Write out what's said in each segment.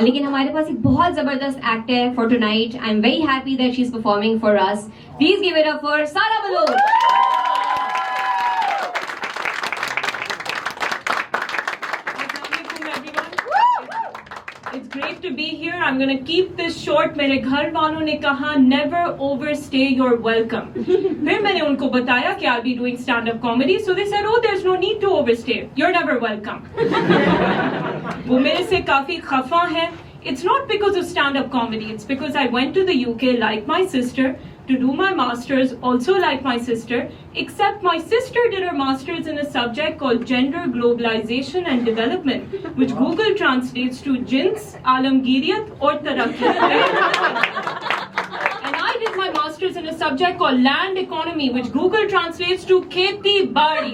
लेकिन हमारे पास एक बहुत जबरदस्त एक्ट है for tonight. I am very happy that she is performing for us. Please give it up for सारा Bloch. It's great to be here. I'm going to keep this short. मेरे घर वालों ने कहा never overstay your welcome. फिर मैंने उनको बताया कि I'll be doing stand-up comedy. So they said, oh, there's no need to overstay. You're never welcome. वो मेरे से काफी खफा है. It's not because of stand-up comedy. It's because I went to the UK like my sister to do my masters, also like my sister, except my sister did her masters in a subject called Gender, Globalization and Development, which Google translates to Jins, Alamgiriyat or Taraqqiyat. And I did my masters in a subject called Land Economy, which Google translates to Kheti Badi.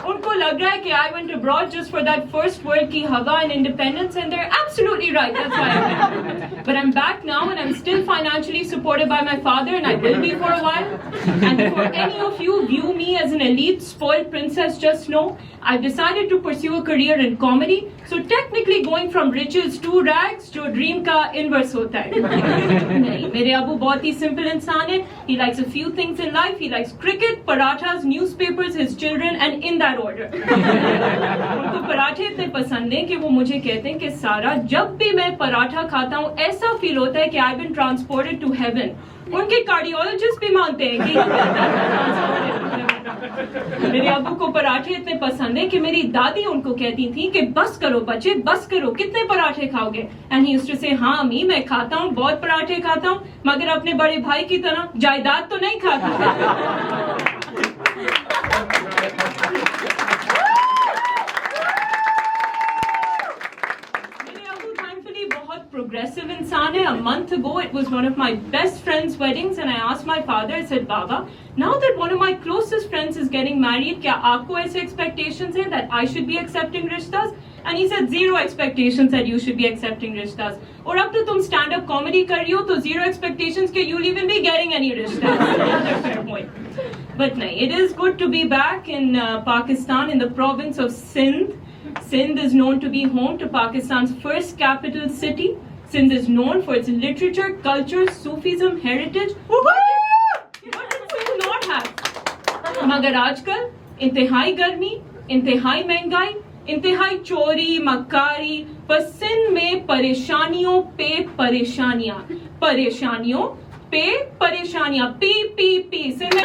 उनको लग रहा है कि I went abroad just for that first world की हवा and independence, and they're absolutely right. That's why I went. But I'm back now, and I'm still financially supported by my father, and I will be for a while. And for any of you view me as an elite, spoiled princess, just know I've decided to pursue a career in comedy. So technically, going from riches to rags, जो dream का inverse होता है. नहीं, मेरे अबू बहुत ही simple इंसान है. He likes a few things in life. He likes cricket, parathas, newspapers, his children, and in that order. उनको पराठे इतने पसंद हैं कि वो मुझे कहते हैं कि सारा जब भी मैं पराठा खाता हूँ ऐसा फील होता है कि I've been transported to heaven. उनके कार्डियोलॉजिस्ट भी मानते हैं कि मेरे अबू को पराठे इतने पसंद है कि मेरी दादी उनको कहती थी कि बस करो बच्चे, बस करो, कितने पराठे खाओगे? एंड ही यूज्ड टू से, हाँ अम्मी मैं खाता हूँ, बहुत पराठे खाता हूँ, मगर अपने बड़े भाई की तरह जायदाद तो नहीं खाता. Progressive इंसान है. A month ago, it was one of my best friend's weddings, and I asked my father. I said, "Baba, now that one of my closest friends is getting married, क्या आपको ऐसे expectations हैं that I should be accepting rishtas?" And he said, "Zero expectations that you should be accepting rishtas. और अब तो तुम stand-up comedy कर रही हो, तो zero expectations कि you'll even be getting any rishtas." Another fair point. But no, it is good to be back in Pakistan, in the province of Sindh. Sindh is known to be home to Pakistan's first capital city. Sindh is known for its literature, culture, Sufism, heritage. What did Sindh not have? मगर आजकल इंतहाई गर्मी, इंतहाई महंगाई, इंतहाई चोरी, मक्कारी, पर सिंध में परेशानियों पे परेशानियां, परेशानियों पे परेशानियां, पी सिंध में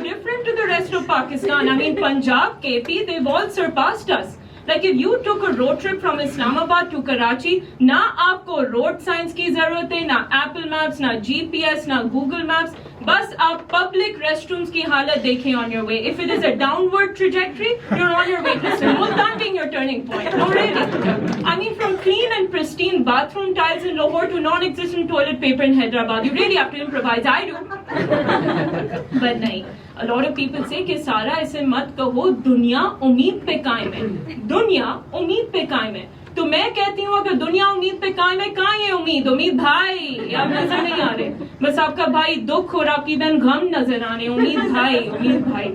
different to the rest of Pakistan. I mean, Punjab, KP, they've all surpassed us. Like if you took a road trip from Islamabad to Karachi, ना आपको road signs की जरूरत है, ना Apple Maps, ना GPS, ना Google Maps. बस आप public restrooms की हालत देखें on your way. If it is a downward trajectory, you're on your way to Multan being your turning point. No, really. I mean, from clean and pristine bathroom tiles in Lahore to non-existent toilet paper in Hyderabad, you really have to improvise. I do. But नहीं. A lot of people say कि सारा ऐसे मत कहो, दुनिया उम्मीद पे कायम है. दुनिया उम्मीद पे कायम है. तो मैं कहती हूँ अगर दुनिया उम्मीद पे कायम है, कहाँ है उम्मीद? उम्मीद भाई आप नजर नहीं आ रहे. बस आपका भाई दुख और आपकी बहन गम नजर आने. उम्मीद भाई.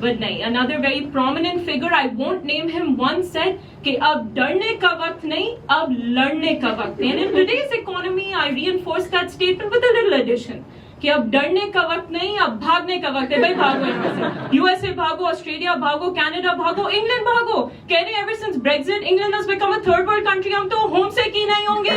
But नहीं. Another very prominent figure, I won't name him, once said कि अब डरने का वक्त नहीं, अब लड़ने का वक्त है. And in today's economy, I reinforce that statement with a little addition. कि अब डरने का वक्त नहीं, अब भागने का वक्त है. भाई भागो यहाँ से. USA भागो, ऑस्ट्रेलिया भागो, कनाडा भागो, इंग्लैंड भागो. कह रहे ever since Brexit, England has become a third world country. हम तो होम से की नहीं होंगे.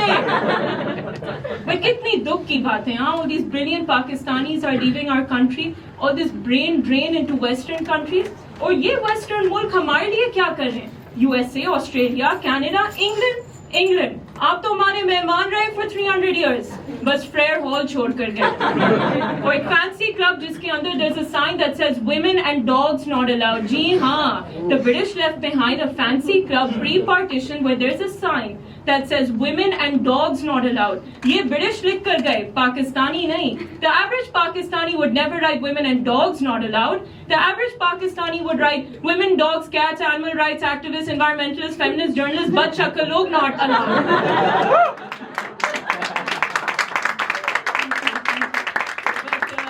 भाई कितनी दुख की बात है. हाँ, all these brilliant Pakistanis are leaving our country. All this brain drain into Western countries. और ये Western मुल्क हमारे लिए क्या कर रहे हैं? USA, Australia, Canada, England. आप तो हमारे मेहमान रहे for 300 years. बस फ्रेयर हॉल छोड़ कर गए. और एक फैंसी क्लब जिसके अंदर there's a sign that says women and dogs not allowed. जी हाँ, the British left behind a fancy club pre-partition where there's a sign that says women and dogs not allowed. ये British लिख कर गए, पाकिस्तानी नहीं. The average Pakistani would never write women and dogs not allowed. The average Pakistani would write women, dogs, cats, animal rights activists, environmentalists, feminists, journalists, but shakal log not allowed.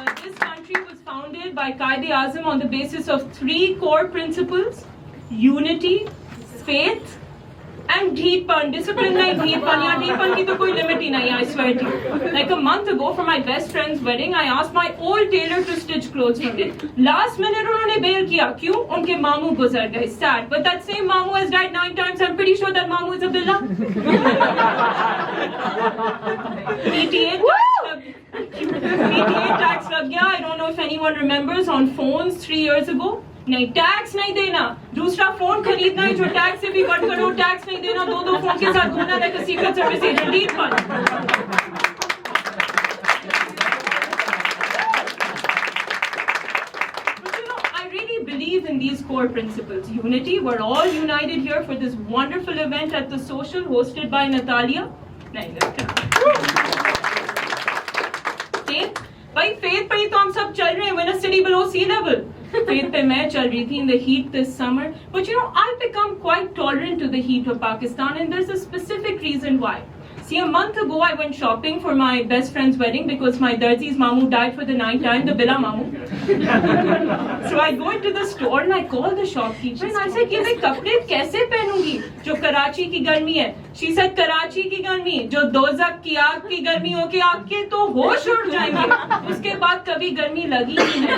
But this country was founded by Qaid-e-Azam on the basis of 3 core principles: unity, faith, and Dheepan. Discipline nahi Dheepan. Yeah, Dheepan ki to koi limit hi nahi, I swear to you. Like a month ago for my best friend's wedding, I asked my old tailor to stitch clothes for me. Last minute unhone bail kiya. Kyun? Unke mamu guzar gaye. Sad. But that same mamu has died 9 times. I'm pretty sure that mamu is a billa. PTA tax lag gaya. I don't know if anyone remembers on phones 3 years ago. नहीं tax नहीं देना, दूसरा phone खरीदना है जो tax से भी cut करो, टैक्स नहीं देना, 2 फोन के साथ घूमना like a secret service agent. Dheepan. I really believe in these core principles. Unity, we're all united here for this wonderful event at the social hosted by Natalia. Faith, भाई faith पे ही तो हम सब चल रहे हैं. When a city below sea level. Faith पे मैं चल रही थी in the heat this summer. But you know, I've become quite tolerant to the heat of Pakistan, and there's a specific reason why. See, a month ago I went shopping for my best friend's wedding because my darzi's mamu died for the 9th time, the Bila mamu. So I go into the store and I call the shopkeeper and I said, ये मैं कपड़े कैसे पहनूंगी जो कराची की गर्मी है? She said, Karachi की गर्मी जो दोज़ख की आग की गर्मी हो के आपके तो होश उड़ जाएंगे. उसके बाद कभी गर्मी लगी ही नहीं.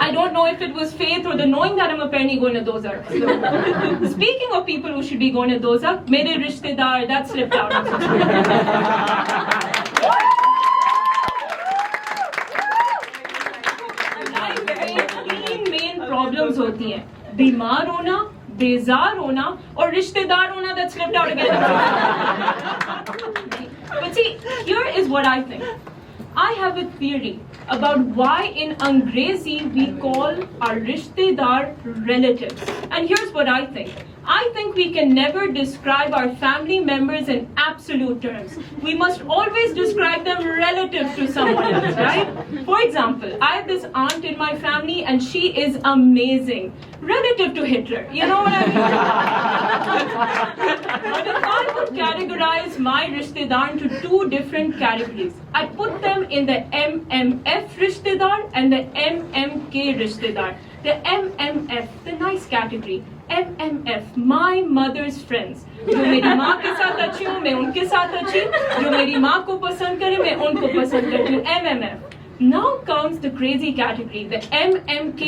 I don't know if it was faith or the knowing that I'm apparently going to Dozak. So, speaking of people who should be going to Dozak, मेरे रिश्तेदार that slipped out. Life में 3 main problems होती हैं: बीमार होना, बेजार होना और रिश्तेदार होना that slipped out again. But see, here is what I think. I have a theory about why in Angrezi we call our rishtedar relatives. And here's what I think. I think we can never describe our family members in absolute terms. We must always describe them relative to someone else, right? For example, I have this aunt in my family and she is amazing. Relative to Hitler. You know what I mean? But if I would categorize my rishtedar into 2 different categories, I put them in the MMF rishtedar and the MMK rishtedar. The MMF, the nice category. MMF, my mother's friends. जो मेरी माँ के साथ अच्छी हूँ, मैं उनके साथ अच्छी. जो मेरी माँ को पसंद करे, मैं उनको पसंद करती हूँ. MMF. Now comes the crazy category, the MMK,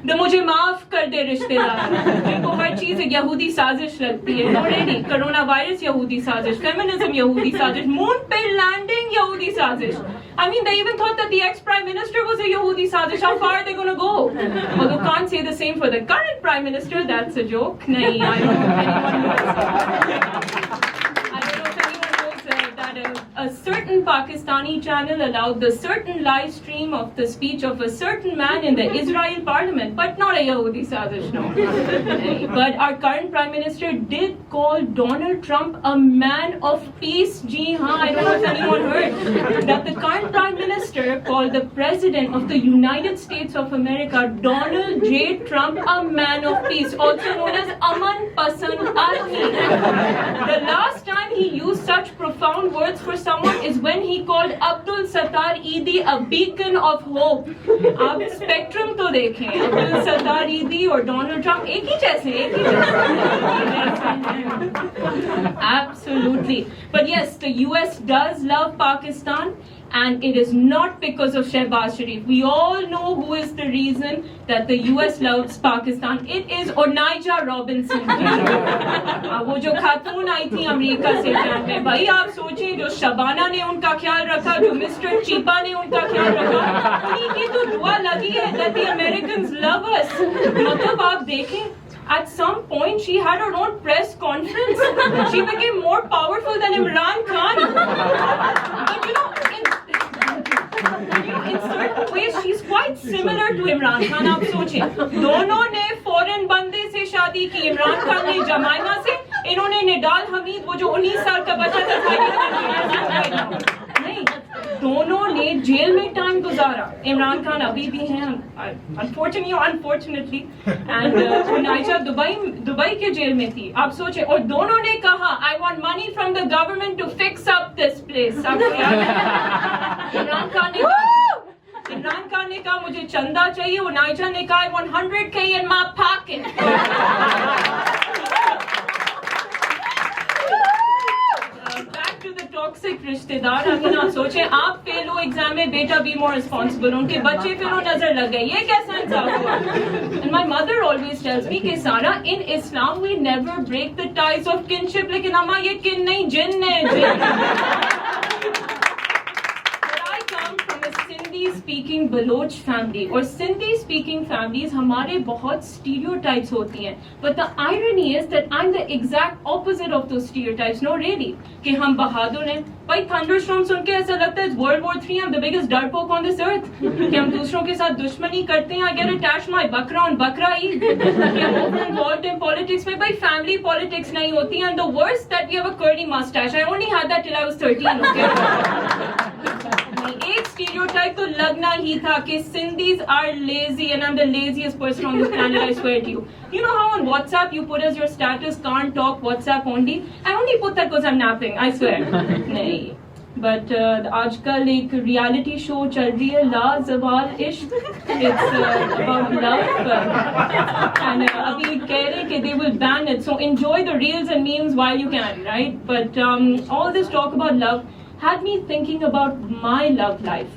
the मुझे माफ कर दे रिश्तेदार, जिनको हर चीज एक यहूदी साजिश लगती है. Already, कोरोना वायरस यहूदी साजिश, फेमिनिज्म यहूदी साजिश, मून पे लैंडिंग यहूदी साजिश. I mean, they even thought that the ex-prime minister was a yahudi sajish. How far are they going to go? Although can't say the same for the current prime minister. That's a joke. Nahi, I don't know if anyone knows. I don't know if anyone knows that a certain Pakistani channel allowed the certain live stream of the speech of a certain man in the Israel parliament, but not a Yahudi sajish, no. But our current prime minister did call Donald Trump a man of peace. Ji haan, I don't know if anyone heard that the current prime minister called the president of the United States of America, Donald J. Trump, a man of peace, also known as Aman Pasand Aadmi. The last time he used such profound words for someone is when he called Abdul Sattar Eidi a beacon of hope. आप spectrum तो देखें, अब्दुल सत्तार ईदी और Donald Trump एक ही जैसे. Absolutely. But yes, the US does love Pakistan. And it is not because of Shehbaz Sharif. We all know who is the reason that the US loves Pakistan. It is Onaija Robinson. वो जो खातून आई थी America से जान में, भाई आप सोचिए जो शबाना ने उनका ख्याल रखा, जो मिस्टर चीपा ने उनका ख्याल रखा, उनकी तो दुआ लगी है that the Americans love us. मतलब आप देखें, at some point she had her own press conference. She became more powerful than Imran Khan. But you know, in certain ways she's quite similar to Imran Khan. आप सोचें, दोनों ने foreign बंदे से शादी की. इमरान खान ने जमाइमा से, इन्होंने निडाल हमीद वो जो 19 साल का बच्चा था नहीं, दोनों ने जेल में टाइम गुजारा. इमरान खान अभी भी हैं अनफॉर्चुनेटली, एंड ओनाइजा दुबई के जेल में थी. आप सोचे, और दोनों ने कहा I want money from the government to fix up this place. आपको याद है इमरान खान ने इमरान खान ने कहा मुझे चंदा चाहिए, और नाइजा ने कहा I want 100K in my pocket. Back to the toxic रिश्तेदार. अगर आप सोचें आप फेल हो एग्जाम में, बेटा be more responsible. उनके बच्चे फिर वो नजर लग गए, ये कैसा इंसाफ हुआ? And my mother always tells me कि सारा in Islam we never break the ties of kinship. लेकिन अम्मा ये किन नहीं, जिन है, जिन. Sindhi speaking Baloch family और Sindhi speaking families हमारे बहुत stereotypes होती हैं, but the irony is that I'm the exact opposite of those stereotypes. No, really, कि हम बहादुर हैं. भाई thunderstorm सुन के ऐसा लगता है World War III, I'm the biggest डरपोक on this earth. कि हम दूसरों के साथ दुश्मनी करते हैं. I get attached my bakra on Bakra Eid. कि हम over involved in politics में, भाई family politics नहीं होती. And the worst that we have a curly mustache. I only had that till I was 13. Okay. एक stereotype तो लगना ही था कि Sindhis are lazy, and I'm the laziest person on this planet, I swear to you. You know how on WhatsApp you put as your status can't talk, WhatsApp only? I only put that because I'm napping, I swear. नहीं. But आजकल एक reality show चल रही है, ला ज़वाल इश्क. It's about love. And अभी कह रहे कि they will ban it. So enjoy the reels and memes while you can, right? But all this talk about love had me thinking about my love life.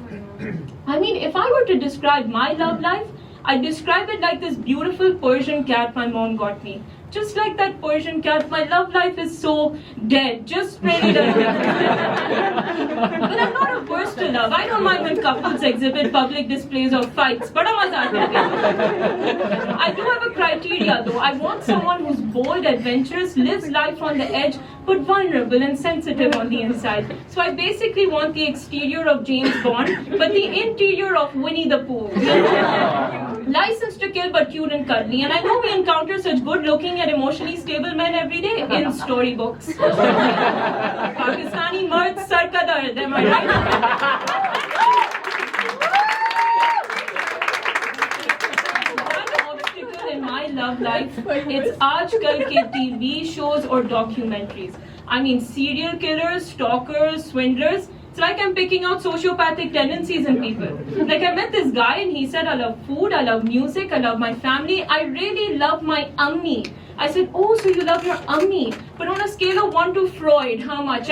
I mean, if I were to describe my love life, I'd describe it like this beautiful Persian cat my mom got me. Just like that Persian cat, my love life is so dead. Just really doesn't. But I'm not averse to love. I don't mind when couples exhibit public displays of fights. Bada maza aata hai. I do have a criteria though. I want someone who's bold, adventurous, lives life on the edge, but vulnerable and sensitive on the inside. So I basically want the exterior of James Bond, but the interior of Winnie the Pooh. License to kill, but cute and cuddly. And I know we encounter such good-looking and emotionally stable men every day in storybooks. Pakistani mard sar ka dard, am I right? In my love life, it's aajkal ke TV shows or documentaries. I mean, serial killers, stalkers, swindlers. It's like I'm picking out sociopathic tendencies in people. Like I met this guy and he said, I love food, I love music, I love my family, I really love my ummi. I said, oh, so you love your ummi. But on a scale of 1 to Freud, how much?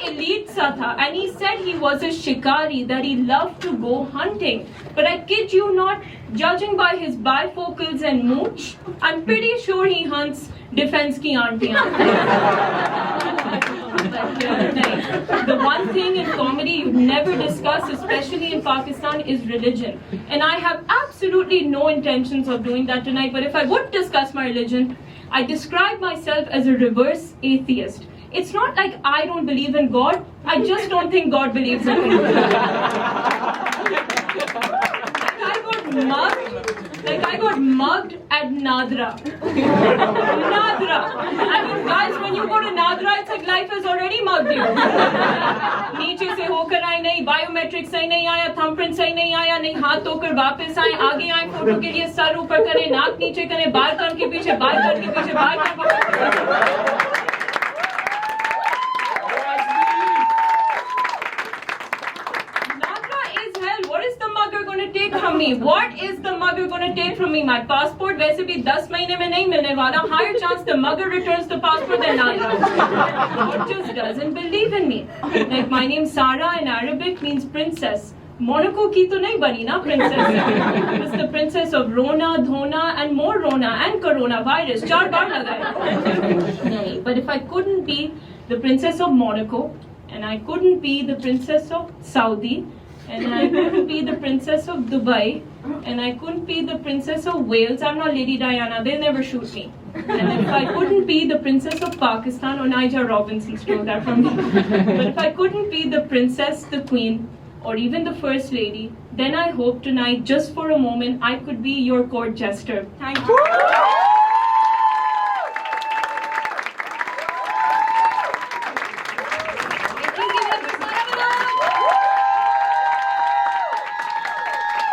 Elite sa tha, and he said he was a shikari, that he loved to go hunting. But I kid you not, judging by his bifocals and mooch, I'm pretty sure he hunts defense ki auntiyan. The one thing in comedy you never discuss, especially in Pakistan, is religion. And I have absolutely no intentions of doing that tonight. But if I would discuss my religion, I describe myself as a reverse atheist. It's not like I don't believe in God, I just don't think God believes in me. I got mugged at Nadra. Nadra. I mean, guys, when you go to Nadra, it's like life has already mugged you. नीचे से होकर आए नहीं, biometric सही नहीं आया, thumbprint सही नहीं आया, नहीं हाथ धोकर वापस आए, आगे आए फोटो के लिए सर ऊपर करें, नाक नीचे करें, बाल कान के पीछे, बाल कान के पीछे, बाल कान के पीछे. From me, what is the mugger going to take from me? My passport, वैसे भी 10 महीने में नहीं मिलने वाला. Higher chance the mugger returns the passport than Nadra. Or just doesn't believe in me. Like my name Sarah in Arabic means princess. Monaco की तो नहीं बनी ना princess. It's the princess of Rona, Dhona, and more Rona and coronavirus. 4 बार लगा है. But if I couldn't be the princess of Monaco, and I couldn't be the princess of Saudi, and I couldn't be the princess of Dubai, and I couldn't be the princess of Wales. I'm not Lady Diana, they'll never shoot me. And if I couldn't be the princess of Pakistan, or Nigel Robinson stole that from me. But if I couldn't be the princess, the queen, or even the first lady, then I hope tonight, just for a moment, I could be your court jester. Thank you.